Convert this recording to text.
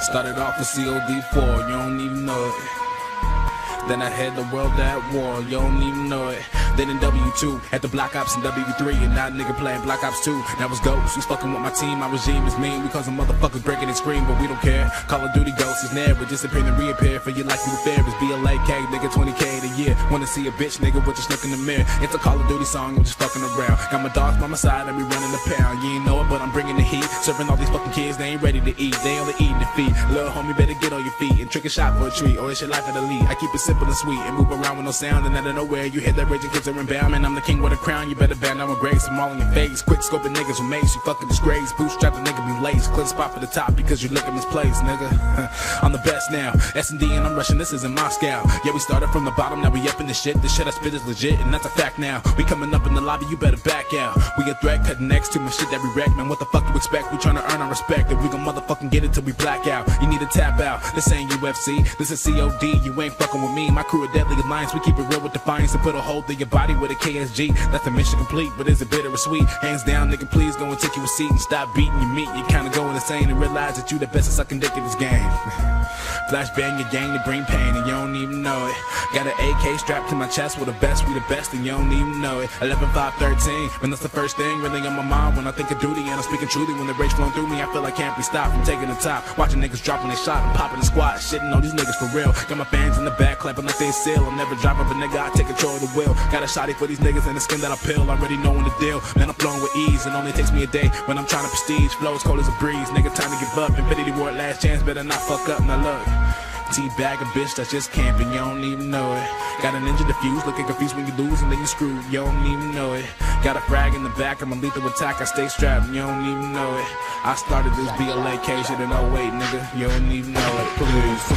Started off with COD4, you don't even know it. Then I had the world at war, you don't even know it. Then in W2, at the Black Ops and W3, and now nigga playing Black Ops 2. That was ghost, he's fucking with my team, my regime is mean. We cause a motherfuckers breaking and scream, but we don't care. Call of Duty ghosts is never disappear and reappear. For you like you fair, it's BLAK, nigga 20K a year. Wanna see a bitch, nigga, with just look in the mirror. It's a Call of Duty song, I'm just fucking around. Got my dogs by my side, and we running the pound. You ain't know it, but I'm bringing the heat. Serving all these fucking kids, they ain't ready to eat. They only eating the feet. Little homie, better get on your feet and trick a shot for a treat, or it's your life at the lead. I keep it simple and sweet, and move around with no sound, and out of nowhere, you hear that raging kids are inbound. Man, I'm the king with a crown, you better band down with grace. I'm all in your face, quick scoping niggas with mace. You fucking disgrace, bootstrap the nigga be lace. Clear spot for the top because you look in this place, nigga. I'm the best now, S&D and I'm rushing, this is in Moscow. Yeah, we started from the bottom, now we up in this shit. This shit I spit is legit, and that's a fact now. We coming up in the lobby, you better back out. We a threat, cutting next to my shit that we wreck. Man, what the fuck you expect? We tryna earn our respect, and we gon' motherfucking get it till we black out. You need to tap out, this ain't UFC, this is COD. You ain't fucking with me, my crew of Deadly Alliance. We keep it real with defiance and put a hold through your body with a KSG. That's the mission complete, but is it bitter or sweet? Hands down, nigga, please go and take you a seat and stop beating your meat. You kinda going insane and realize that you the best at sucking dick in this game. Flashbang your gang to bring pain and you don't even know it. Got an AK strapped to my chest with the best, we the best and you don't even know it. 11, 5, 13, when that's the first thing really on my mind when I think of duty. And I'm speaking truly when the rage flowing through me. I feel I can't be stopped from taking the top. Watching niggas dropping they shot and popping the squat. Shitting on these niggas for real. Got my fans in the back clapping like they seal. I'm never driving, but nigga, I take control of the wheel. Got a shotty for these niggas and the skin that I peel. Already knowing the deal. Man, I'm flowing with ease. It only takes me a day when I'm trying to prestige. Flow as cold as a breeze. Nigga, time to give up. Infinity War, last chance. Better not fuck up. Now look. Teabag a bitch that's just camping, you don't even know it. Got a ninja diffuse, looking confused when you lose and then you screwed, you don't even know it. Got a frag in the back, I'm a lethal attack, I stay strapped, you don't even know it. I started this BLAK shit in 08, nigga, you don't even know it. Please.